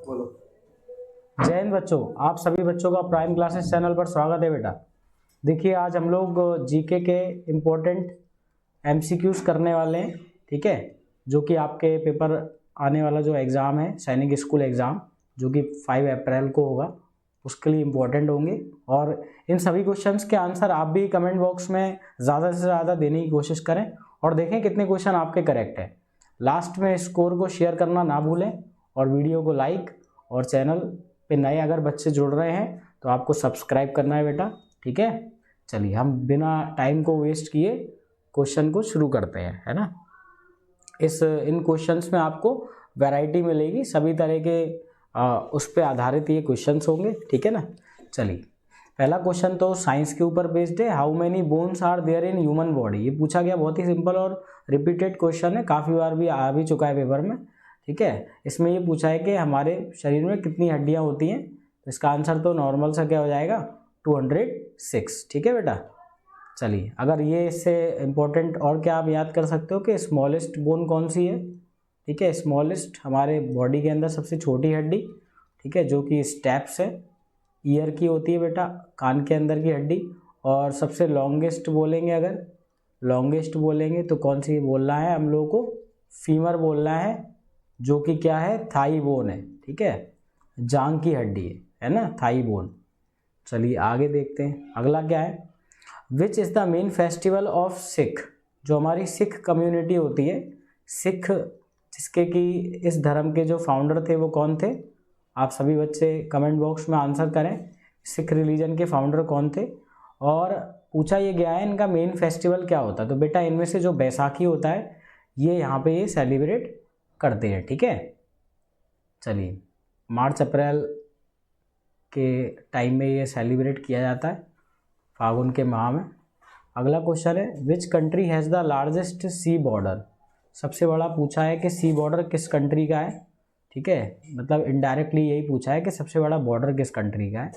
बोलो। जय हिंद बच्चों, आप सभी बच्चों का प्राइम क्लासेस चैनल पर स्वागत है बेटा। देखिए आज हम लोग जीके के इम्पोर्टेंट एमसीक्यूज करने वाले हैं, ठीक है, जो कि आपके पेपर आने वाला जो एग्ज़ाम है सैनिक स्कूल एग्ज़ाम, जो कि 5 अप्रैल को होगा, उसके लिए इम्पोर्टेंट होंगे। और इन सभी क्वेश्चंस के आंसर आप भी कमेंट बॉक्स में ज़्यादा से ज़्यादा देने की कोशिश करें और देखें कितने क्वेश्चन आपके करेक्ट है। लास्ट में स्कोर को शेयर करना ना भूलें और वीडियो को लाइक और चैनल पे नए अगर बच्चे जुड़ रहे हैं तो आपको सब्सक्राइब करना है बेटा, ठीक है। चलिए हम बिना टाइम को वेस्ट किए क्वेश्चन को शुरू करते हैं, है ना। इन क्वेश्चंस में आपको वैरायटी मिलेगी, सभी तरह के उस पे आधारित ये क्वेश्चंस होंगे, ठीक है ना। चलिए पहला क्वेश्चन तो साइंस के ऊपर बेस्ड है। How many bones are there in human body, ये पूछा गया। बहुत ही सिंपल और रिपीटेड क्वेश्चन है, काफ़ी बार भी आ भी चुका है पेपर में, ठीक है। इसमें ये पूछा है कि हमारे शरीर में कितनी हड्डियां होती हैं, तो इसका आंसर तो नॉर्मल सा क्या हो जाएगा 206, ठीक है बेटा। चलिए अगर ये इससे इम्पोर्टेंट और क्या आप याद कर सकते हो कि स्मॉलेस्ट बोन कौन सी है, ठीक है। स्मॉलेस्ट हमारे बॉडी के अंदर सबसे छोटी हड्डी, ठीक है, जो कि स्टेप्स है, ईयर की होती है बेटा, कान के अंदर की हड्डी। और सबसे लॉन्गेस्ट बोलेंगे, अगर लॉन्गेस्ट बोलेंगे तो कौन सी बोलना है हम लोगों को, फीमर बोलना है, जो कि क्या है थाई बोन है, ठीक है, जांग की हड्डी है ना, थाई बोन। चलिए आगे देखते हैं अगला क्या है। Which is the main festival of Sikh, जो हमारी सिख कम्युनिटी होती है, सिख जिसके कि इस धर्म के जो फाउंडर थे वो कौन थे, आप सभी बच्चे कमेंट बॉक्स में आंसर करें सिख रिलीजन के फाउंडर कौन थे। और पूछा ये गया है इनका मेन फेस्टिवल क्या होता है, तो बेटा इनमें से जो बैसाखी होता है ये यहाँ पे ये सेलिब्रेट करते हैं, ठीक है। चलिए मार्च अप्रैल के टाइम में ये सेलिब्रेट किया जाता है, फागुन के माह में। अगला क्वेश्चन है which country has the largest C border, सबसे बड़ा पूछा है कि सी बॉर्डर किस कंट्री का है, ठीक है, मतलब इनडायरेक्टली यही पूछा है कि सबसे बड़ा बॉर्डर किस कंट्री का है,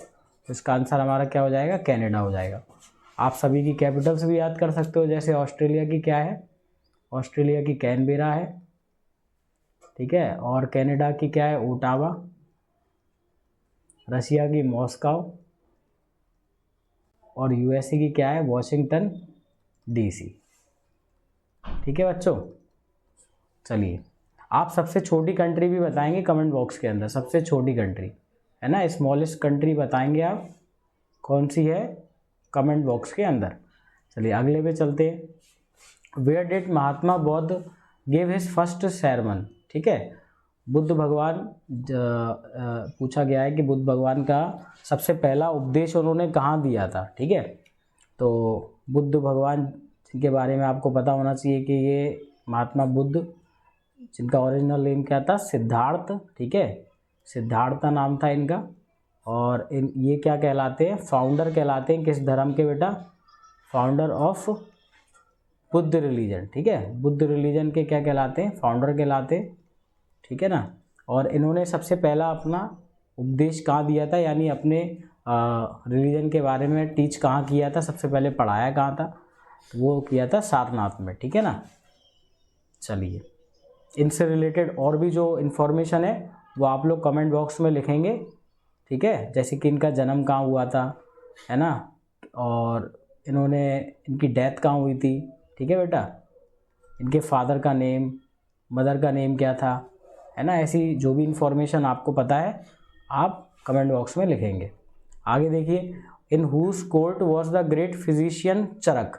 तो इसका आंसर हमारा क्या हो जाएगा, कनाडा हो जाएगा। आप सभी की कैपिटल्स भी याद कर सकते हो, जैसे ऑस्ट्रेलिया की क्या है, ऑस्ट्रेलिया की कैनबेरा है, ठीक है, और कनाडा की क्या है, ओटावा, रशिया की मॉस्को, और यूएसए की क्या है, वॉशिंगटन डीसी, ठीक है बच्चों। चलिए आप सबसे छोटी कंट्री भी बताएंगे कमेंट बॉक्स के अंदर, सबसे छोटी कंट्री है ना, स्मॉलेस्ट कंट्री बताएंगे आप कौन सी है कमेंट बॉक्स के अंदर। चलिए अगले पे चलते हैं। Where did Mahatma Buddha gave his first sermon, ठीक है, बुद्ध भगवान पूछा गया है कि बुद्ध भगवान का सबसे पहला उपदेश उन्होंने कहाँ दिया था, ठीक है। तो बुद्ध भगवान जिनके बारे में आपको पता होना चाहिए कि ये महात्मा बुद्ध, जिनका ओरिजिनल नेम क्या था, सिद्धार्थ, ठीक है, सिद्धार्थ नाम था इनका। और ये क्या कहलाते हैं, फाउंडर कहलाते हैं किस धर्म के बेटा, फाउंडर ऑफ बुद्ध रिलीजन, ठीक है, बुद्ध रिलीजन के क्या कहलाते हैं, फाउंडर कहलाते हैं, ठीक है ना। और इन्होंने सबसे पहला अपना उपदेश कहाँ दिया था, यानी अपने रिलीजन के बारे में टीच कहाँ किया था, सबसे पहले पढ़ाया कहाँ था, वो किया था सारनाथ में, ठीक है ना। चलिए इनसे रिलेटेड और भी जो इन्फॉर्मेशन है वो आप लोग कमेंट बॉक्स में लिखेंगे, ठीक है, जैसे कि इनका जन्म कहाँ हुआ था, है ना, और इनकी डेथ कहाँ हुई थी, ठीक है बेटा, इनके फादर का नेम, मदर का नेम क्या था, है ना, ऐसी जो भी इन्फॉर्मेशन आपको पता है आप कमेंट बॉक्स में लिखेंगे। आगे देखिए, in whose court was the great physician Charaka,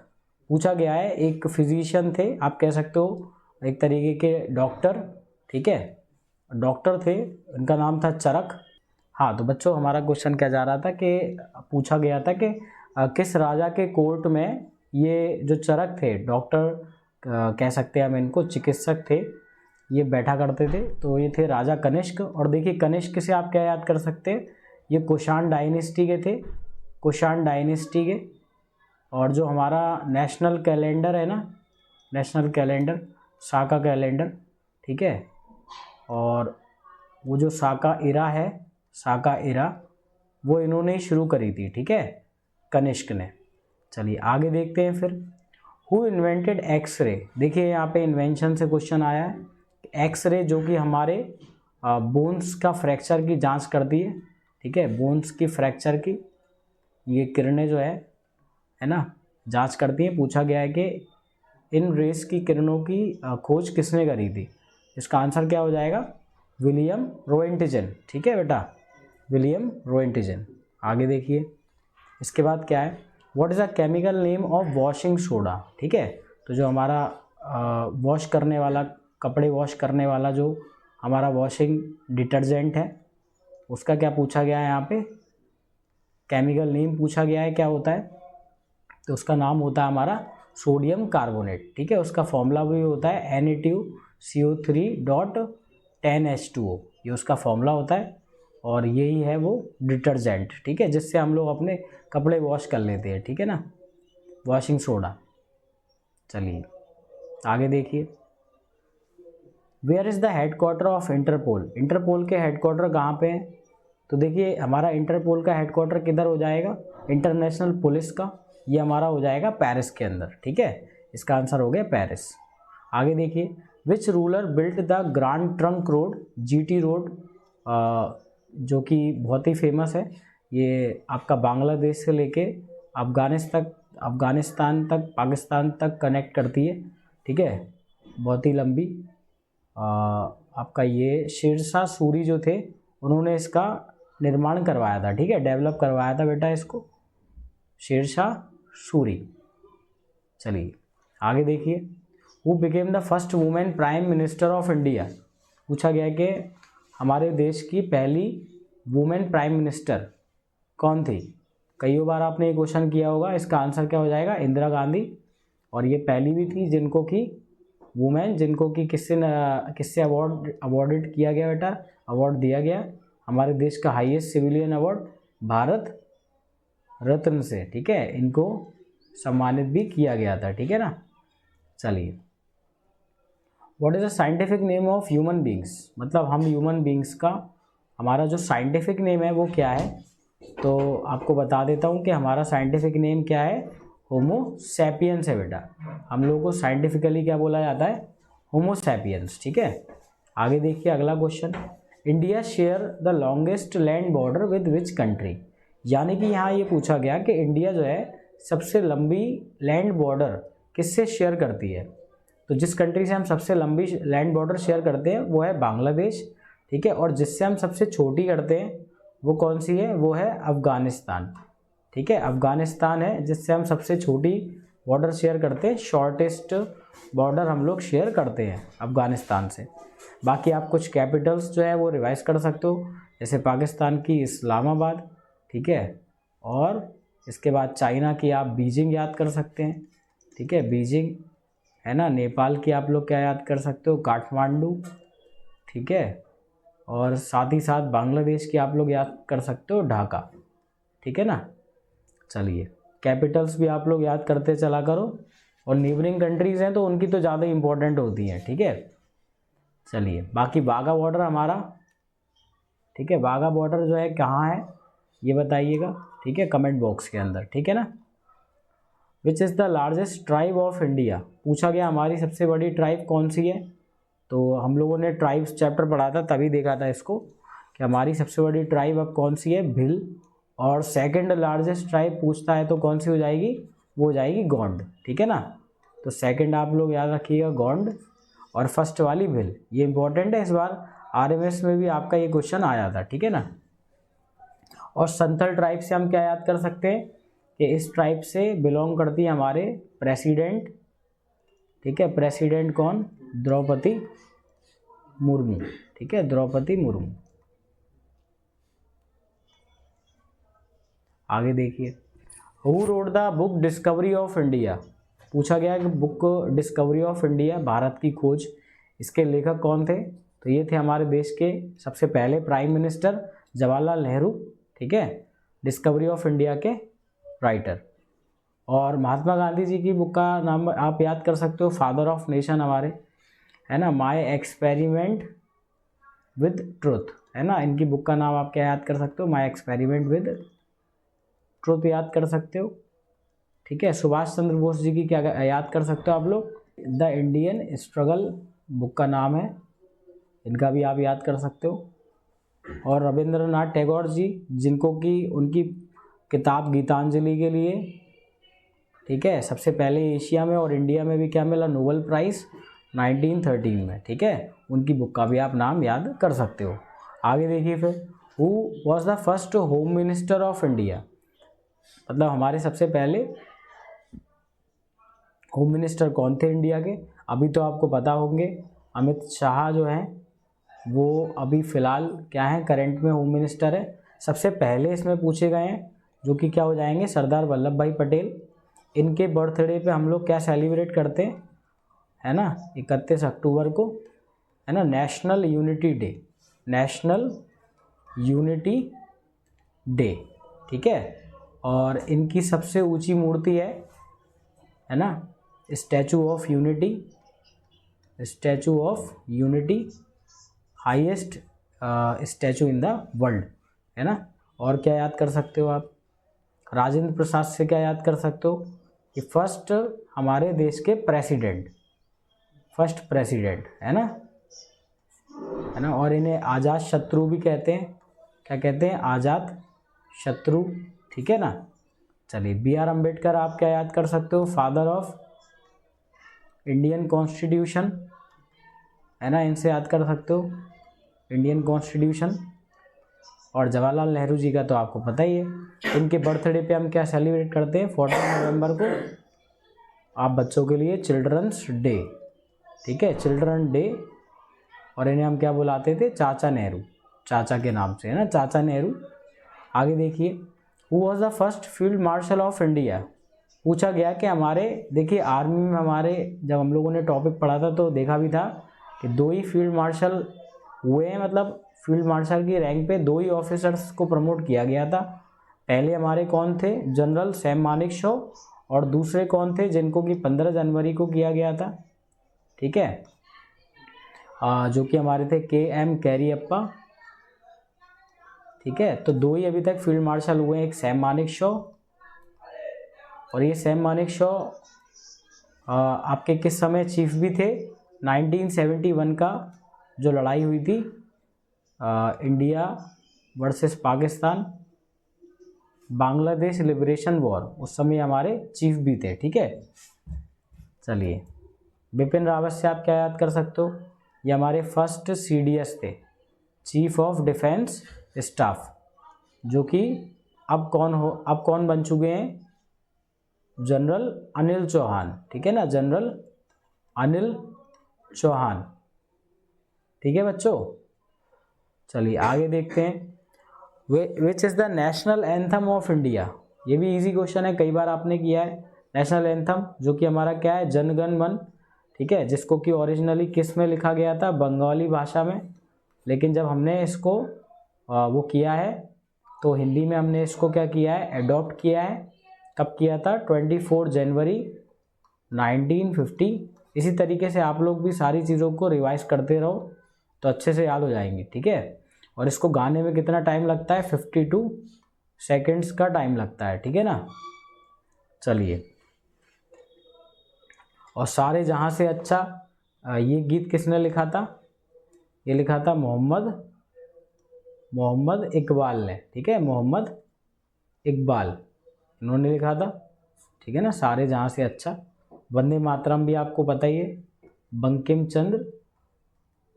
पूछा गया है एक फिजिशियन थे, आप कह सकते हो एक तरीके के डॉक्टर, ठीक है, डॉक्टर थे, उनका नाम था चरक। हाँ तो बच्चों हमारा क्वेश्चन क्या जा रहा था कि पूछा गया था कि किस राजा के कोर्ट में ये जो चरक थे, डॉक्टर कह सकते हैं हम इनको, चिकित्सक थे, ये बैठा करते थे, तो ये थे राजा कनिष्क। और देखिए कनिष्क से आप क्या याद कर सकते हैं, ये कुषाण डायनेस्टी के थे, कुषाण डायनेस्टी के। और जो हमारा नेशनल कैलेंडर है ना, नेशनल कैलेंडर साका कैलेंडर, ठीक है, और वो जो साका इरा है, साका इरा, वो इन्होंने ही शुरू करी थी, ठीक है, कनिष्क ने। चलिए आगे देखते हैं फिर। हु इन्वेंटेड एक्सरे, देखिए यहाँ पे इन्वेंशन से क्वेश्चन आया है। एक्सरे जो कि हमारे बोन्स का फ्रैक्चर की जांच करती है, ठीक है, बोन्स की फ्रैक्चर की ये किरणें जो है ना, जांच करती हैं। पूछा गया है कि इन रेस की किरणों की खोज किसने करी थी? इसका आंसर क्या हो जाएगा? विलियम रोएंटिजन, ठीक है बेटा, विलियम रोएंटिजन। आगे देखिए, इसके बाद क्या है, what is the chemical name of washing soda, ठीक है। तो जो हमारा वॉश करने वाला, कपड़े वॉश करने वाला जो हमारा वॉशिंग डिटर्जेंट है, उसका क्या पूछा गया है यहाँ पे? केमिकल नेम पूछा गया है, क्या होता है? तो उसका नाम होता है हमारा सोडियम कार्बोनेट, ठीक है। उसका फॉर्मूला भी होता है Na2CO3.10H2O, ये उसका फॉर्मूला होता है, और यही है वो डिटर्जेंट, ठीक है, जिससे हम लोग अपने कपड़े वॉश कर लेते हैं, ठीक है ना, वॉशिंग सोडा। चलिए आगे देखिए, where is the headquarter of Interpol? Interpol के हेडक्वार्टर कहाँ पे हैं? तो देखिए, हमारा इंटरपोल का हेडक्वार्टर किधर हो जाएगा? इंटरनेशनल पुलिस का, ये हमारा हो जाएगा पेरिस के अंदर, ठीक है। इसका आंसर हो गया पेरिस। आगे देखिए, which ruler built the grand trunk road, GT road, जो कि बहुत ही फेमस है, ये आपका बांग्लादेश से लेके अफगानिस्तान तक, पाकिस्तान तक कनेक्ट करती है, ठीक है, बहुत ही लंबी। आपका ये शेरशाह सूरी जो थे, उन्होंने इसका निर्माण करवाया था, ठीक है, डेवलप करवाया था बेटा इसको, शेरशाह सूरी। चलिए आगे देखिए, who became the first women prime minister of India? पूछा गया कि हमारे देश की पहली वुमेन प्राइम मिनिस्टर कौन थी? कई बार आपने ये क्वेश्चन किया होगा, इसका आंसर क्या हो जाएगा? इंदिरा गांधी। और ये पहली भी थी जिनको कि वुमेन, जिनको कि किससे अवॉर्डेड किया गया बेटा? अवार्ड दिया गया हमारे देश का highest civilian award Bharat Ratna से, ठीक है, इनको सम्मानित भी किया गया था, ठीक है ना। चलिए, what is the scientific name of human beings? मतलब हम ह्यूमन बींग्स का हमारा जो साइंटिफिक नेम है वो क्या है? तो आपको बता देता हूँ कि हमारा साइंटिफिक नेम क्या है, होमो सैपियंस है बेटा। हम लोगों को साइंटिफिकली क्या बोला जाता है? होमो सैपियंस, ठीक है। आगे देखिए अगला question, India share the longest land border with which country? यानी कि यहाँ ये पूछा गया कि इंडिया जो है सबसे लंबी लैंड बॉर्डर किससे शेयर करती है? तो जिस कंट्री से हम सबसे लंबी लैंड बॉर्डर शेयर करते हैं वो है बांग्लादेश, ठीक है, और जिससे हम सबसे छोटी करते हैं वो कौन सी है? वो है अफ़गानिस्तान, ठीक है, अफ़गानिस्तान है जिससे हम सबसे छोटी बॉर्डर शेयर करते हैं, शॉर्टेस्ट बॉर्डर हम लोग शेयर करते हैं अफ़गानिस्तान से। बाकी आप कुछ कैपिटल्स जो है वो रिवाइज कर सकते हो, जैसे पाकिस्तान की इस्लामाबाद, ठीक है, और इसके बाद चाइना की आप बीजिंग याद कर सकते हैं, ठीक है, बीजिंग है ना। नेपाल की आप लोग क्या याद कर सकते हो? काठमांडू, ठीक है, और साथ ही साथ बांग्लादेश की आप लोग याद कर सकते हो ढाका, ठीक है ना। चलिए, कैपिटल्स भी आप लोग याद करते चला करो, और नीबरिंग कंट्रीज़ हैं तो उनकी तो ज़्यादा इंपॉर्टेंट होती हैं, ठीक है। चलिए, बाकी वाघा बॉर्डर हमारा, ठीक है, वाघा बॉर्डर जो है कहाँ है ये बताइएगा, ठीक है, कमेंट बॉक्स के अंदर, ठीक है ना। Which is the largest tribe of India? पूछा गया हमारी सबसे बड़ी ट्राइब कौन सी है? तो हम लोगों ने ट्राइब्स चैप्टर पढ़ा था तभी देखा था इसको कि हमारी सबसे बड़ी ट्राइब अब कौन सी है? भिल। और सेकंड लार्जेस्ट ट्राइब पूछता है तो कौन सी हो जाएगी? वो हो जाएगी गोंड, ठीक है ना। तो सेकंड आप लोग याद रखिएगा गोंड, और फर्स्ट वाली भिल। ये इंपॉर्टेंट है, इस बार RMS में भी आपका ये क्वेश्चन आया था, ठीक है ना। और संथल ट्राइब से हम क्या याद कर सकते हैं कि इस ट्राइब से बिलोंग करती है हमारे प्रेसिडेंट, ठीक है, प्रेसिडेंट कौन? द्रौपदी मुर्मू, ठीक है, द्रौपदी मुर्मू। आगे देखिए, who wrote the book discovery of India? पूछा गया कि book discovery of India, Bharat की खोज, इसके लेखक कौन थे? तो ये थे हमारे देश के सबसे पहले प्राइम मिनिस्टर जवाहरलाल नेहरू, ठीक है, डिस्कवरी ऑफ इंडिया के राइटर। और महात्मा गांधी जी की बुक का नाम आप याद कर सकते हो, फादर ऑफ नेशन हमारे, है ना, माय एक्सपेरिमेंट विद ट्रुथ, है ना, इनकी बुक का नाम आप क्या याद कर सकते हो? माय एक्सपेरिमेंट विद ट्रुथ याद कर सकते हो, ठीक है। सुभाष चंद्र बोस जी की क्या याद कर सकते हो आप लोग? द इंडियन स्ट्रगल बुक का नाम है, इनका भी आप याद कर सकते हो। और रविंद्रनाथ टैगोर जी, जिनको कि उनकी किताब गीतांजलि के लिए, ठीक है, सबसे पहले एशिया में और इंडिया में भी क्या मिला, नोबेल प्राइज़ 1913 में, ठीक है। उनकी बुक का भी आप नाम याद कर सकते हो। आगे देखिए फिर, who was the first home minister of India, मतलब हमारे सबसे पहले होम मिनिस्टर कौन थे इंडिया के। अभी तो आपको पता होंगे अमित शाह जो हैं वो अभी फ़िलहाल क्या है, करंट में होम मिनिस्टर है। सबसे पहले इसमें पूछे गए हैं जो कि क्या हो जाएंगे, सरदार वल्लभ भाई पटेल। इनके बर्थडे पे हम लोग क्या सेलिब्रेट करते हैं, है ना, 31 अक्टूबर को, है ना, national unity day, national unity day, ठीक है। और इनकी सबसे ऊंची मूर्ति है ना, statue of unity, statue of unity, highest statue in the world, है ना। और क्या याद कर सकते हो आप, राजेंद्र प्रसाद से क्या याद कर सकते हो कि फर्स्ट हमारे देश के प्रेसिडेंट, फर्स्ट प्रेसिडेंट, है ना, है ना। और इन्हें आज़ाद शत्रु भी कहते हैं, क्या कहते हैं, आज़ाद शत्रु, ठीक है ना। चलिए, बी आर अम्बेडकर आप क्या याद कर सकते हो, फादर ऑफ इंडियन कॉन्स्टिट्यूशन, है ना, इनसे याद कर सकते हो इंडियन कॉन्स्टिट्यूशन। और जवाहरलाल नेहरू जी का तो आपको पता ही है, इनके बर्थडे पे हम क्या सेलिब्रेट करते हैं, 14 नवंबर को आप बच्चों के लिए चिल्ड्रंस डे, ठीक है, चिल्ड्रन डे। और इन्हें हम क्या बुलाते थे, चाचा नेहरू, चाचा के नाम से, है ना, चाचा नेहरू। आगे देखिए, who was the first field marshal of India, पूछा गया कि हमारे, देखिए आर्मी में हमारे जब हम लोगों ने टॉपिक पढ़ा था तो देखा भी था कि 2 ही फील्ड मार्शल हुए हैं, मतलब फील्ड मार्शल की रैंक पे 2 ही ऑफिसर्स को प्रमोट किया गया था। पहले हमारे कौन थे, जनरल सैम मानेकशॉ, और दूसरे कौन थे जिनको कि 15 जनवरी को किया गया था, ठीक है, जो कि हमारे थे KM कैरियप्पा, ठीक है। तो 2 ही अभी तक फील्ड मार्शल हुए हैं, एक सैम मानेकशॉ, और ये सैम मानेकशॉ आपके किस समय चीफ भी थे, 1971 का जो लड़ाई हुई थी India versus Pakistan, Bangladesh liberation war, उस समय हमारे चीफ भी थे, ठीक है। चलिए, बिपिन रावत से आप क्या याद कर सकते हो, ये हमारे फर्स्ट CDS थे, चीफ ऑफ डिफेंस स्टाफ, जो कि अब कौन बन चुके हैं, जनरल अनिल चौहान, ठीक है ना, जनरल अनिल चौहान, ठीक है बच्चों। चलिए आगे देखते हैं, which is the national anthem of India, ये भी इजी क्वेश्चन है, कई बार आपने किया है। नेशनल एंथम जो कि हमारा क्या है, जन गण मन, ठीक है, जिसको कि ओरिजिनली किस में लिखा गया था, बंगाली भाषा में, लेकिन जब हमने इसको वो किया है तो हिंदी में हमने इसको क्या किया है, एडॉप्ट किया है। कब किया था, 24 जनवरी 1950। इसी तरीके से आप लोग भी सारी चीज़ों को रिवाइज करते रहो तो अच्छे से याद हो जाएंगे, ठीक है। और इसको गाने में कितना टाइम लगता है, 52 सेकेंड्स का टाइम लगता है, ठीक है ना। चलिए, और सारे जहाँ से अच्छा, ये गीत किसने लिखा था, ये लिखा था मोहम्मद इकबाल ने, ठीक है, मोहम्मद इकबाल इन्होंने लिखा था, ठीक है ना। सारे जहाँ से अच्छा, वंदे मातरम भी आपको पता ही है, बंकिम चंद्र,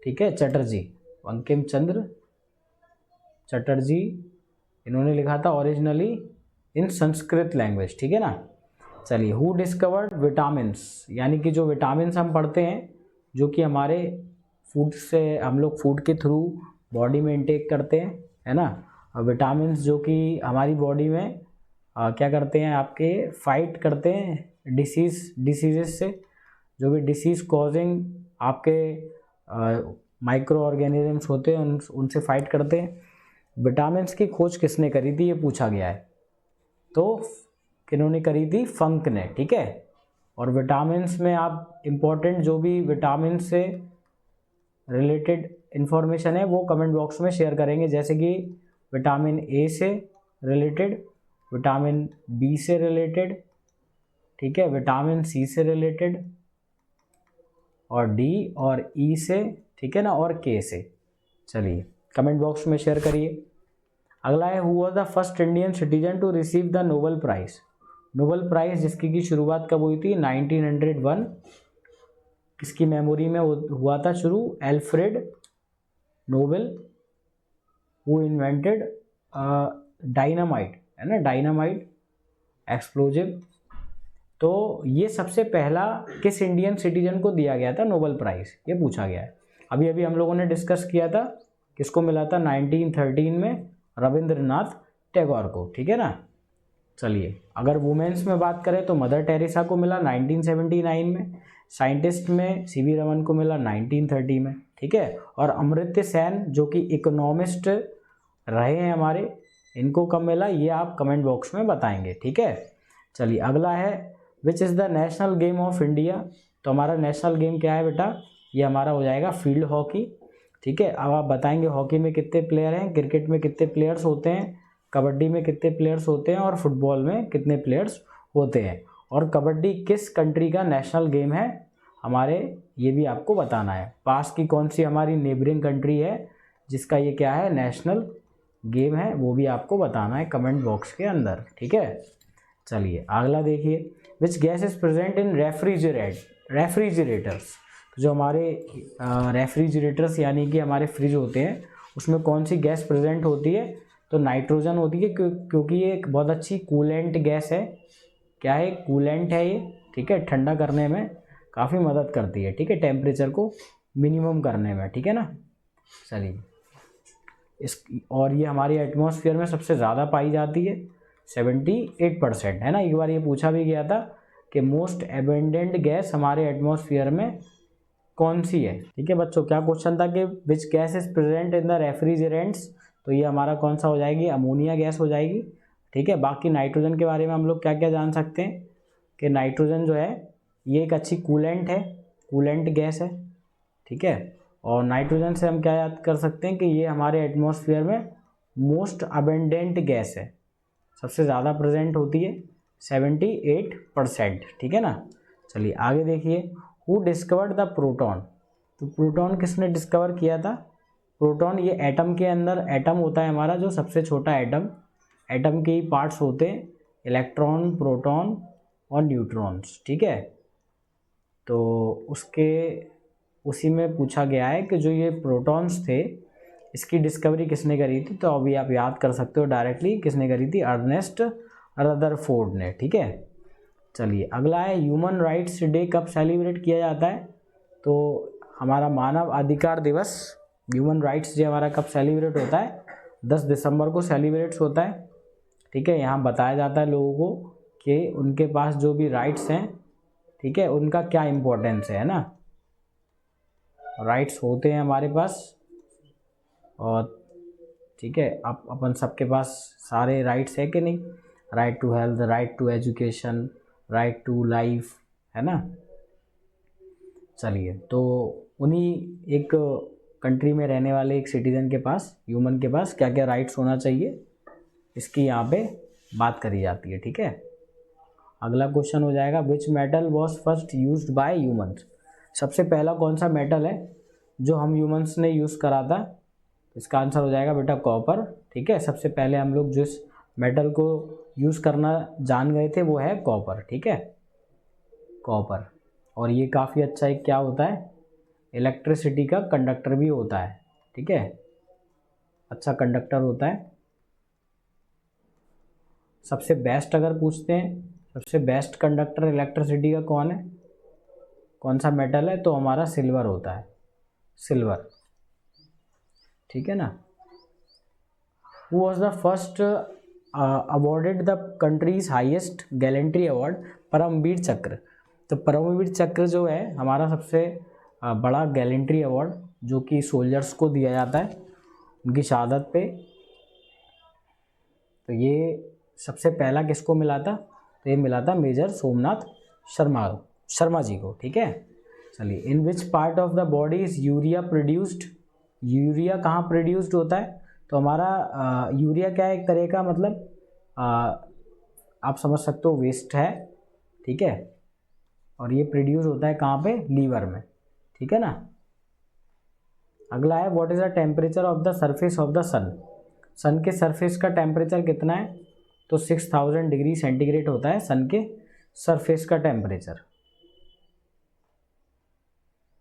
ठीक है, चटर्जी, बंकिम चंद्र चटर्जी इन्होंने लिखा था ओरिजिनली इन संस्कृत लैंग्वेज, ठीक है ना। चलिए, हु डिस्कवर्ड विटामिन्स, यानी कि जो विटामिन्स हम पढ़ते हैं जो कि हमारे फूड से, हम लोग फूड के थ्रू बॉडी में इंटेक करते हैं, है ना। विटामिन्स जो कि हमारी बॉडी में क्या करते हैं, आपके फाइट करते हैं डिसीजेस से, जो भी डिसीज़ कॉजिंग आपके माइक्रो ऑर्गेनिजम्स होते हैं उनसे फाइट करते हैं। विटामिन्स की खोज किसने करी थी, ये पूछा गया है, तो किन्होंने करी थी, फंक ने, ठीक है। और विटामिन्स में आप इम्पोर्टेंट जो भी विटामिन से रिलेटेड इन्फॉर्मेशन है वो कमेंट बॉक्स में शेयर करेंगे, जैसे कि विटामिन ए से रिलेटेड, विटामिन बी से रिलेटेड, ठीक है, विटामिन सी से रिलेटेड, और डी और ई से, ठीक है ना, और के से। चलिए कमेंट बॉक्स में शेयर करिए। अगला है who was the first Indian citizen to receive the Nobel prize. Nobel prize जिसकी की शुरुआत कब हुई थी? 1901। किसकी मेमोरी में हुआ था शुरू? Alfred Nobel, who invented dynamite, है ना, डायनामाइट एक्सप्लोजिव। तो ये सबसे पहला किस इंडियन सिटीजन को दिया गया था नोबेल प्राइज, ये पूछा गया है। अभी अभी हम लोगों ने डिस्कस किया था किसको मिला था 1913 में, रविंद्रनाथ टैगोर को, ठीक है ना। चलिए अगर वुमेन्स में बात करें तो मदर टेरेसा को मिला 1979 में, साइंटिस्ट में सीवी रमन को मिला 1930 में, ठीक है। और अमर्त्य सेन जो कि इकोनॉमिस्ट रहे हैं हमारे, इनको कब मिला ये आप कमेंट बॉक्स में बताएंगे, ठीक है। चलिए अगला है which is the national game of India. तो हमारा नेशनल गेम क्या है बेटा? ये हमारा हो जाएगा फील्ड हॉकी, ठीक है। अब आप बताएंगे हॉकी में कितने प्लेयर हैं, क्रिकेट में कितने प्लेयर्स होते हैं, कबड्डी में कितने प्लेयर्स होते हैं और फुटबॉल में कितने प्लेयर्स होते हैं। और कबड्डी किस कंट्री का नेशनल गेम है हमारे, ये भी आपको बताना है। पास की कौन सी हमारी नेबरिंग कंट्री है जिसका ये क्या है रेशनल गेम है, वो भी आपको बताना है कमेंट बॉक्स के अंदर, ठीक है। चलिए अगला देखिए, which gas is present in refrigerators. जो हमारे रेफ्रिजरेटर्स यानी कि हमारे फ्रिज होते हैं उसमें कौन सी गैस प्रेजेंट होती है? तो नाइट्रोजन होती है, क्योंकि ये एक बहुत अच्छी कूलेंट गैस है। क्या है? कूलेंट है ये, ठीक है। ठंडा करने में काफ़ी मदद करती है, ठीक है, टेम्परेचर को मिनिमम करने में, ठीक है ना। चलिए और ये हमारी एटमॉस्फेयर में सबसे ज़्यादा पाई जाती है, 78%, है ना। एक बार ये पूछा भी गया था कि मोस्ट एबंडेंट गैस हमारे एटमॉस्फेयर में कौन सी है, ठीक है बच्चों। क्या क्वेश्चन था कि which gas is present in the refrigerants, तो ये हमारा कौन सा हो जाएगी? अमोनिया गैस हो जाएगी, ठीक है। बाकी नाइट्रोजन के बारे में हम लोग क्या क्या जान सकते हैं कि नाइट्रोजन जो है ये एक अच्छी कूलेंट है, कूलेंट गैस है, ठीक है। और नाइट्रोजन से हम क्या याद कर सकते हैं कि ये हमारे एटमॉस्फेयर में मोस्ट अबेंडेंट गैस है, सबसे ज़्यादा प्रेजेंट होती है, 78%, ठीक है ना। चलिए आगे देखिए, हु डिस्कवर्ड द प्रोटॉन। तो प्रोटॉन किसने डिस्कवर किया था? प्रोटॉन ये एटम के अंदर, एटम होता है हमारा जो सबसे छोटा एटम, एटम के ही पार्ट्स होते हैं, इलेक्ट्रॉन, प्रोटॉन और न्यूट्रॉन्स, ठीक है। तो उसी में पूछा गया है कि जो ये प्रोटॉन्स थे इसकी डिस्कवरी किसने करी थी? तो अभी आप याद कर सकते हो डायरेक्टली, किसने करी थी? अर्नेस्ट रदरफोर्ड ने, ठीक है। चलिए अगला है ह्यूमन राइट्स डे कब सेलिब्रेट किया जाता है? तो हमारा मानव अधिकार दिवस, ह्यूमन राइट्स डे हमारा कब सेलिब्रेट होता है? 10 दिसंबर को सेलिब्रेट होता है, ठीक है। यहाँ बताया जाता है लोगों को कि उनके पास जो भी राइट्स हैं, ठीक है, उनका क्या इम्पोर्टेंस है ना। राइट्स होते हैं हमारे पास, और ठीक है अपन सबके पास सारे राइट्स है कि नहीं? Right to health, right to education, right to life, है ना। चलिए तो उन्हीं एक कंट्री में रहने वाले एक सिटीजन के पास, ह्यूमन के पास क्या क्या राइट्स होना चाहिए, इसकी यहाँ पे बात करी जाती है, ठीक है। अगला क्वेश्चन हो जाएगा, which metal was first used by humans. सबसे पहला कौन सा मेटल है जो हम ह्यूमन्स ने यूज़ करा था? इसका आंसर हो जाएगा बेटा कॉपर, ठीक है। सबसे पहले हम लोग जिस मेटल को यूज़ करना जान गए थे वो है कॉपर, ठीक है, कॉपर। और ये काफ़ी अच्छा एक क्या होता है? इलेक्ट्रिसिटी का कंडक्टर भी होता है, ठीक है, अच्छा कंडक्टर होता है। सबसे बेस्ट अगर पूछते हैं, सबसे बेस्ट कंडक्टर इलेक्ट्रिसिटी का कौन है, कौन सा मेटल है? तो हमारा सिल्वर होता है, सिल्वर, ठीक है ना। Who was the first awarded the country's highest gallantry award? Paramvir Chakra. तो परमवीर चक्र जो है हमारा सबसे बड़ा गैलेंट्री अवार्ड जो कि सोल्जर्स को दिया जाता है उनकी शहादत पे। तो ये सबसे पहला किसको मिला था? तो ये मिला था मेजर सोमनाथ शर्मा जी को, ठीक है। चलिए, in which part of the body is urea produced. Urea कहाँ प्रोड्यूस्ड होता है? तो हमारा यूरिया क्या है, एक तरह का मतलब आप समझ सकते हो वेस्ट है, ठीक है। और ये प्रोड्यूस होता है कहाँ पे? लीवर में, ठीक है ना। अगला है what is the temperature of the surface of the sun. Sun के सरफेस का टेम्परेचर कितना है, तो 6000 डिग्री सेंटीग्रेड होता है सन के सरफेस का टेम्परेचर।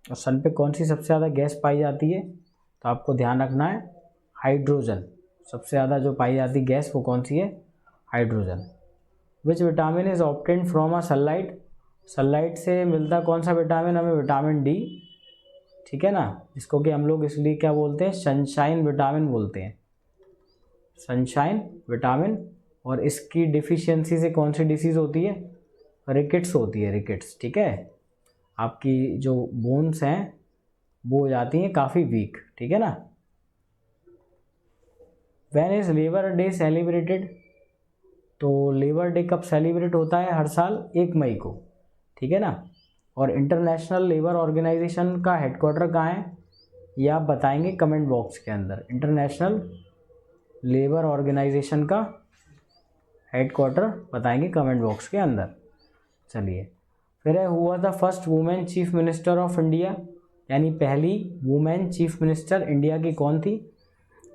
और सन पे कौन सी सबसे ज़्यादा गैस पाई जाती है, तो आपको ध्यान रखना है हाइड्रोजन। सबसे ज़्यादा जो पाई जाती गैस वो कौन सी है, hydrogen. Which vitamin is obtained from a sunlight. Sunlight से मिलता कौन सा विटामिन, हमें विटामिन डी, ठीक है ना, जिसको कि हम लोग इसलिए क्या बोलते हैं, सनशाइन विटामिन बोलते हैं, सनशाइन विटामिन। और इसकी डिफिशियंसी से कौन सी डिसीज़ होती है, रिकेट्स होती है, रिकेट्स, ठीक है। आपकी जो बोन्स हैं वो हो जाती हैं काफ़ी वीक, ठीक है ना। When is labour day celebrated, तो लेबर डे कब सेलिब्रेट होता है, हर साल 1 मई को, ठीक है ना। और इंटरनेशनल लेबर ऑर्गेनाइजेशन का हेडक्वार्टर कहाँ है, ये आप बताएंगे कमेंट बॉक्स के अंदर। इंटरनेशनल लेबर ऑर्गेनाइजेशन का हेडक्वार्टर बताएंगे कमेंट बॉक्स के अंदर। चलिए फिर है, who was the first women chief minister of India, यानी पहली वुमेन चीफ मिनिस्टर इंडिया की कौन थी।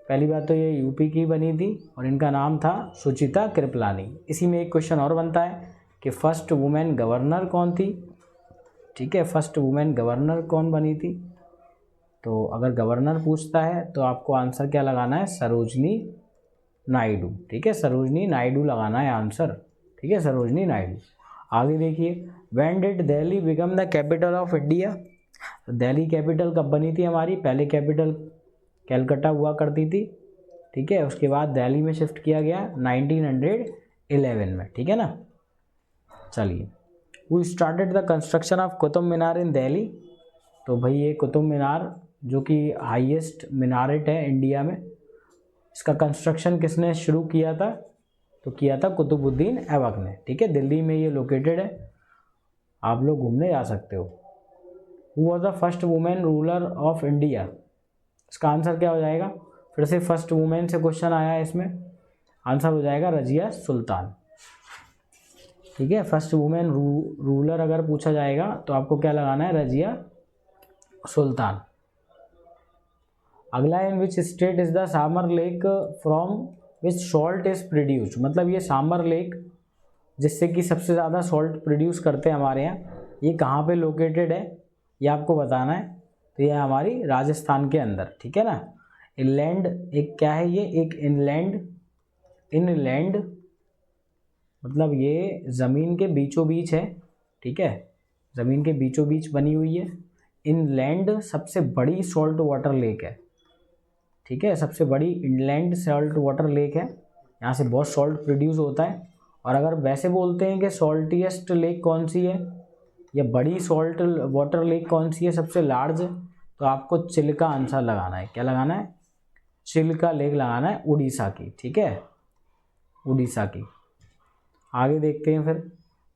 पहली बात तो ये यूपी की बनी थी और इनका नाम था सुचिता कृपलानी। इसी में एक क्वेश्चन और बनता है कि फर्स्ट वुमेन गवर्नर कौन थी, ठीक है, फर्स्ट वुमेन गवर्नर कौन बनी थी। तो अगर गवर्नर पूछता है तो आपको आंसर क्या लगाना है, सरोजनी नायडू, ठीक है, सरोजनी नायडू लगाना है आंसर, ठीक है, सरोजनी नायडू। आगे देखिए, when did Delhi become the capital of India. Delhi capital कब बनी थी हमारी, पहले कैपिटल कैलकाटा हुआ करती थी, ठीक है, उसके बाद दिल्ली में शिफ्ट किया गया 1911 में, ठीक है ना। चलिए, who started the construction of Qutub Minar in Delhi. तो भाई ये कुतुब मीनार जो कि हाईएस्ट मीनारेट है इंडिया में, इसका कंस्ट्रक्शन किसने शुरू किया था, तो किया था कुतुबुद्दीन ऐबक ने, ठीक है, दिल्ली में ये लोकेटेड है, आप लोग घूमने जा सकते हो। Who was the first women ruler of India, इसका आंसर क्या हो जाएगा, फिर से फर्स्ट वुमेन से क्वेश्चन आया है इसमें, आंसर हो जाएगा रजिया सुल्तान, ठीक है। फर्स्ट वुमेन रूलर अगर पूछा जाएगा तो आपको क्या लगाना है, रजिया सुल्तान। अगला है, in which state is the Sambhar lake from which salt is produced. मतलब ये सामर लेक जिससे कि सबसे ज़्यादा सॉल्ट प्रोड्यूस करते हैं हमारे यहाँ, ये कहाँ पे लोकेटेड है ये आपको बताना है। तो ये हमारी राजस्थान के अंदर, ठीक है ना। इनलैंड एक क्या है, ये एक इनलैंड मतलब ये ज़मीन के बीचों बीच है, ठीक है, ज़मीन के बीचों बीच बनी हुई है। इनलैंड सबसे बड़ी सॉल्ट वाटर लेक है, ठीक है, सबसे बड़ी इनलैंड सॉल्ट वाटर लेक है, यहाँ से बहुत सॉल्ट प्रोड्यूस होता है। और अगर वैसे बोलते हैं कि सॉल्टीएस्ट लेक कौन सी है या बड़ी सॉल्ट वाटर लेक कौन सी है सबसे लार्ज, तो आपको चिल्का आंसर लगाना है। क्या लगाना है, चिल्का लेक लगाना है, उड़ीसा की, ठीक है, उड़ीसा की। आगे देखते हैं फिर,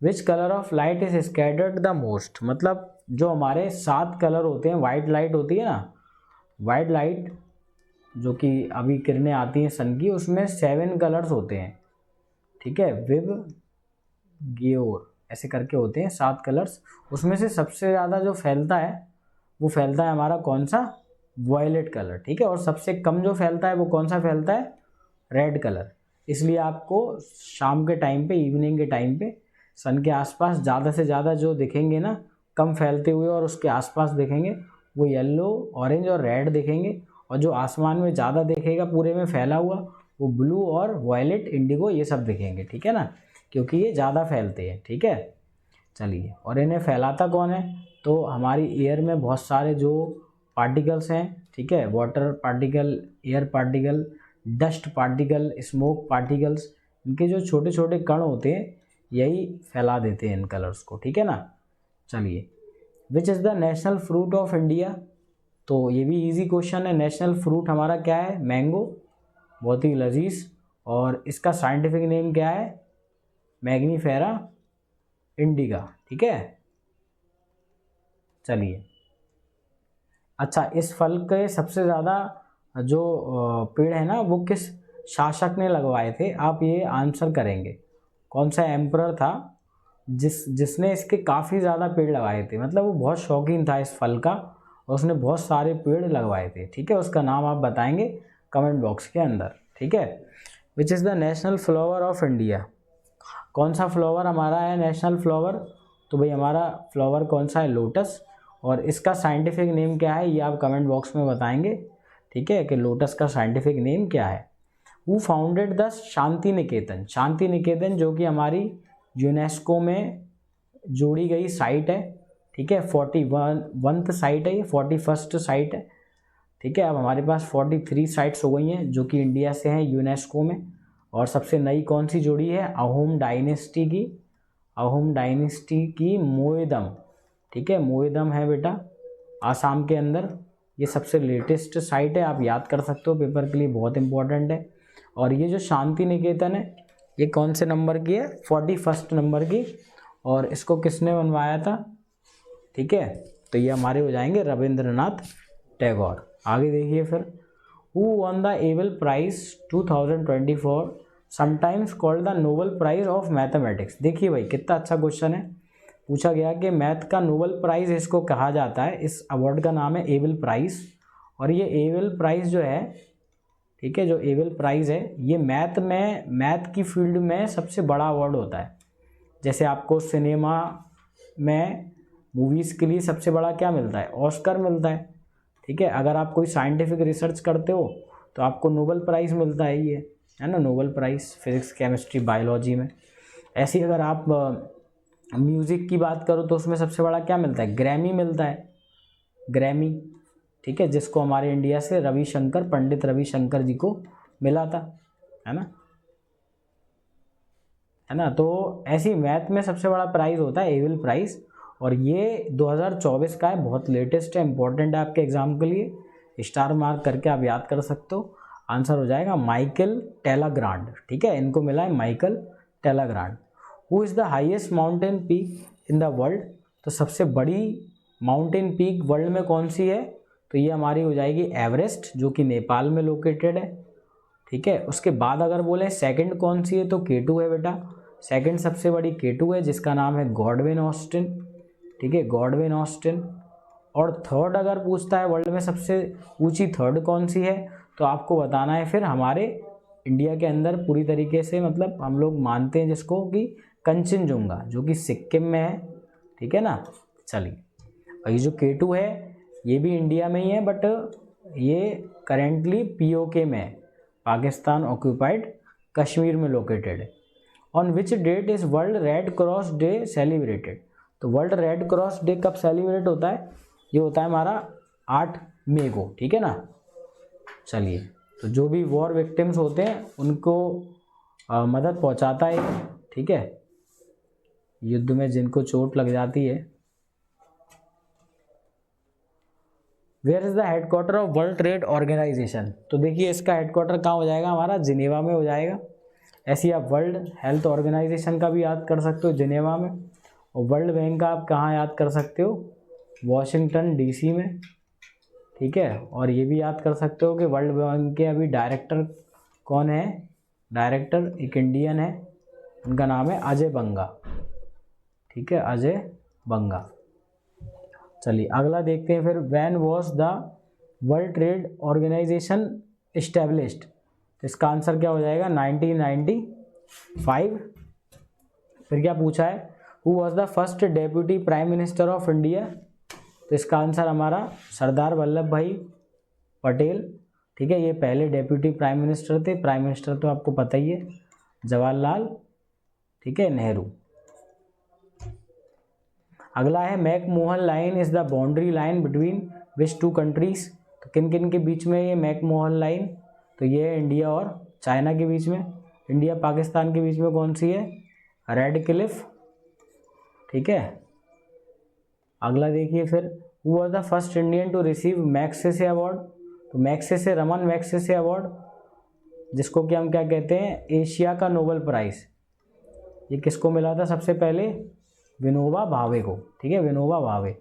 which colour of light is scattered the most. मतलब जो हमारे 7 कलर होते हैं, वाइट लाइट होती है ना, वाइट लाइट जो कि अभी किरणें आती हैं सन की, उसमें 7 कलर्स होते हैं, ठीक है, विव गियोर ऐसे करके होते हैं 7 कलर्स। उसमें से सबसे ज़्यादा जो फैलता है वो फैलता है हमारा कौन सा, वॉयलेट कलर, ठीक है। और सबसे कम जो फैलता है वो कौन सा फैलता है, रेड कलर। इसलिए आपको शाम के टाइम पे, इवनिंग के टाइम पे सन के आसपास ज़्यादा से ज़्यादा जो दिखेंगे ना कम फैलते हुए और उसके आसपास दिखेंगे वो येलो, ऑरेंज और रेड दिखेंगे। और जो आसमान में ज़्यादा दिखेगा पूरे में फैला हुआ वो ब्लू और वायलेट, इंडिगो, ये सब दिखेंगे, ठीक है ना, क्योंकि ये ज़्यादा फैलते हैं, ठीक है। चलिए, और इन्हें फैलाता कौन है, तो हमारी एयर में बहुत सारे जो पार्टिकल्स हैं, ठीक है, water particle, air particle, dust particle, smoke particles, इनके जो छोटे छोटे कण होते हैं यही फैला देते हैं इन कलर्स को, ठीक है ना। चलिए, which is the national fruit of India. तो ये भी इजी क्वेश्चन है, नेशनल फ्रूट हमारा क्या है, मैंगो, बहुत ही लजीज। और इसका साइंटिफिक नेम क्या है, मैग्नीफेरा इंडिका, ठीक है। चलिए, अच्छा, इस फल के सबसे ज़्यादा जो पेड़ है ना वो किस शासक ने लगवाए थे, आप ये आंसर करेंगे। कौन सा एम्परर था जिसने इसके काफ़ी ज़्यादा पेड़ लगाए थे, मतलब वो बहुत शौकीन था इस फल का और उसने बहुत सारे पेड़ लगवाए थे, ठीक है। उसका नाम आप बताएंगे कमेंट बॉक्स के अंदर, ठीक है। Which is the national flower of India, कौन सा फ्लावर हमारा है नेशनल फ्लावर, तो भाई हमारा फ्लावर कौन सा है, लोटस। और इसका साइंटिफिक नेम क्या है ये आप कमेंट बॉक्स में बताएंगे, ठीक है, कि लोटस का साइंटिफिक नेम क्या है। Who founded the Shanti Niketan, Shanti Niketan जो कि हमारी यूनेस्को में जोड़ी गई साइट है, ठीक है। 41th साइट है ये, 41st साइट है, ठीक है। अब हमारे पास 43 साइट्स हो गई हैं जो कि इंडिया से हैं यूनेस्को में। और सबसे नई कौन सी जोड़ी है, अहोम डायनेस्टी की, अहोम डायनेस्टी की मोएदम, ठीक है, मोएदम है बेटा आसाम के अंदर। ये सबसे लेटेस्ट साइट है, आप याद कर सकते हो, पेपर के लिए बहुत इंपॉर्टेंट है। और ये जो शांति निकेतन है ये कौन से नंबर की है, 41st नंबर की। और इसको किसने बनवाया था, ठीक है, तो ये हमारे हो जाएंगे रविंद्रनाथ टैगोर। आगे देखिए फिर, who won the Abel prize 2024 sometimes called the Nobel prize of mathematics. देखिए भाई कितना अच्छा क्वेश्चन है, पूछा गया कि मैथ का नोबेल प्राइज़ इसको कहा जाता है, इस अवार्ड का नाम है एबल प्राइज़। और ये एबल प्राइज़ जो है, ठीक है, जो एबल प्राइज़ है ये मैथ की फील्ड में सबसे बड़ा अवार्ड होता है। जैसे आपको सिनेमा में मूवीज़ के लिए सबसे बड़ा क्या मिलता है, ऑस्कर मिलता है, ठीक है। अगर आप कोई साइंटिफिक रिसर्च करते हो तो आपको नोबेल प्राइज़ मिलता है, ये है ना Nobel prize, physics chemistry biology में। ऐसे ही अगर आप म्यूज़िक की बात करो तो उसमें सबसे बड़ा क्या मिलता है, ग्रैमी मिलता है, ग्रैमी, ठीक है, जिसको हमारे इंडिया से रविशंकर, पंडित रविशंकर जी को मिला था, है ना, है ना। तो ऐसी मैथ में सबसे बड़ा प्राइज़ होता है एबल प्राइज़। और ये 2024 का है, बहुत लेटेस्ट है, इंपॉर्टेंट है आपके एग्जाम के लिए, स्टार मार्क करके आप याद कर सकते हो। आंसर हो जाएगा माइकल टेलाग्रांड, ठीक है, इनको मिला है Michael Talagrand. Who is the highest mountain peak in the world, तो सबसे बड़ी माउंटेन पीक वर्ल्ड में कौन सी है, तो ये हमारी हो जाएगी एवरेस्ट, जो कि नेपाल में लोकेटेड है, ठीक है। उसके बाद अगर बोले सेकंड कौन सी है तो K2 है बेटा, सेकंड सबसे बड़ी K2 है जिसका नाम है गॉडविन ऑस्टिन, ठीक है, गॉडविन ऑस्टिन। और थर्ड अगर पूछता है वर्ल्ड में सबसे ऊंची थर्ड कौन सी है, तो आपको बताना है फिर हमारे इंडिया के अंदर पूरी तरीके से, मतलब हम लोग मानते हैं जिसको कि कंचनजुंगा, जो कि सिक्किम में है, ठीक है ना। चलिए, और ये जो K2 है ये भी इंडिया में ही है, बट ये करेंटली POK में है, पाकिस्तान ऑक्यूपाइड कश्मीर में लोकेटेड है। On which that is world red cross day celebrated, तो वर्ल्ड रेड क्रॉस डे कब सेलिब्रेट होता है, ये होता है हमारा 8 मई को, ठीक है ना। चलिए, तो जो भी वॉर विक्टिम्स होते हैं उनको मदद पहुंचाता है, ठीक है, युद्ध में जिनको चोट लग जाती है। Where is the headquarter of World Trade Organization, तो देखिए इसका हेडक्वार्टर कहाँ हो जाएगा, हमारा जिनेवा में हो जाएगा। ऐसे आप वर्ल्ड हेल्थ ऑर्गेनाइजेशन का भी याद कर सकते हो जिनेवा में, और वर्ल्ड बैंक का आप कहाँ याद कर सकते हो, वॉशिंगटन DC में, ठीक है। और ये भी याद कर सकते हो कि वर्ल्ड बैंक के अभी डायरेक्टर कौन है, डायरेक्टर एक इंडियन है, उनका नाम है अजय बंगा, ठीक है, अजय बंगा। चलिए अगला देखते हैं फिर, when was the World Trade Organization established, तो इसका आंसर क्या हो जाएगा 1995। फिर क्या पूछा है, who was the first deputy prime minister of India, तो इसका आंसर हमारा सरदार वल्लभ भाई पटेल, ठीक है, ये पहले डेप्यूटी प्राइम मिनिस्टर थे। प्राइम मिनिस्टर तो आपको पता ही है जवाहरलाल, ठीक है, नेहरू। अगला है McMahon line is the boundary line between which two countries, तो किन किन के बीच में ये मैकमोहन लाइन, तो ये है इंडिया और चाइना के बीच में। इंडिया पाकिस्तान के बीच में कौन सी है, रेड क्लिफ, ठीक है। अगला देखिए फिर, who was the first Indian to receive Magsaysay award, तो मैग्सेसे, रमन मैग्सेसे अवार्ड, जिसको कि हम क्या कहते हैं एशिया का नोबेल प्राइज़, ये किसको मिला था सबसे पहले, विनोबा भावे को, ठीक है, विनोबा भावे।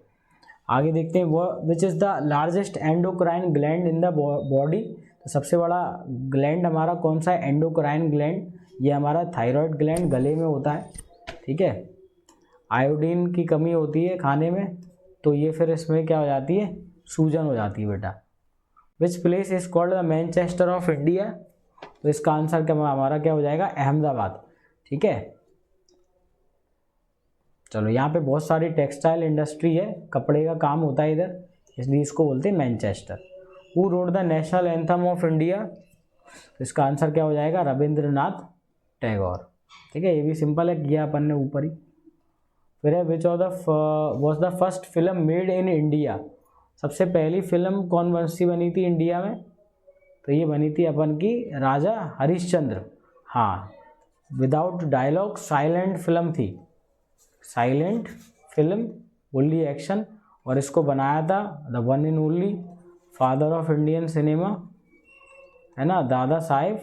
आगे देखते हैं, वो which is the largest endocrine gland in the body, तो सबसे बड़ा ग्लैंड हमारा कौन सा है, एंडोक्राइन ग्लैंड, ये हमारा थायराइड ग्लैंड गले में होता है, ठीक है। आयोडीन की कमी होती है खाने में, तो ये फिर इसमें क्या हो जाती है, सूजन हो जाती है बेटा। Which place is called the Manchester of India, तो इसका आंसर क्या हमारा क्या हो जाएगा, अहमदाबाद। ठीक है, चलो यहाँ पे बहुत सारी टेक्सटाइल इंडस्ट्री है, कपड़े का काम होता है इधर, इसलिए इसको बोलते हैं Manchester. Who wrote the national anthem of India, तो इसका आंसर क्या हो जाएगा, रविंद्रनाथ टैगोर। ठीक है, ये भी सिंपल है, किया अपन ने ऊपर ही। फिर है which of the was the first film made in India, सबसे पहली फिल्म कौन सी बनी थी इंडिया में, तो ये बनी थी अपन की राजा हरिश्चंद्र। हाँ, विदाउट डायलॉग साइलेंट फिल्म थी, साइलेंट फिल्म, ओनली एक्शन, और इसको बनाया था the one and only father of Indian cinema, है ना, दादा साहेब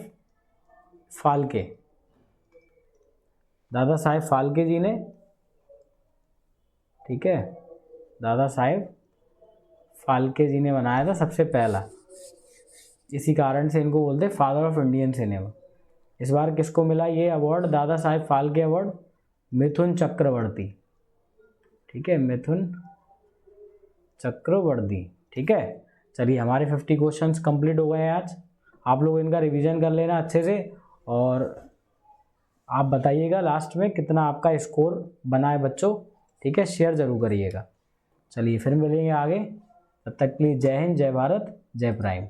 फाल्के। दादा साहेब फाल्के जी ने, ठीक है, दादा साहेब फाल्के जी ने बनाया था सबसे पहला, इसी कारण से इनको बोलते हैं फादर ऑफ इंडियन सिनेमा। इस बार किसको मिला ये अवार्ड, दादा साहेब फाल्के अवार्ड, मिथुन चक्रवर्ती। ठीक है, मिथुन चक्रवर्ती। ठीक है, चलिए हमारे 50 क्वेश्चंस कंप्लीट हो गए हैं आज। आप लोग इनका रिवीजन कर लेना अच्छे से, और आप बताइएगा लास्ट में कितना आपका स्कोर बना है बच्चों। ठीक है, शेयर ज़रूर करिएगा। चलिए फिर मिलेंगे आगे, तब तक के लिए जय हिंद, जय भारत, जय प्राइम।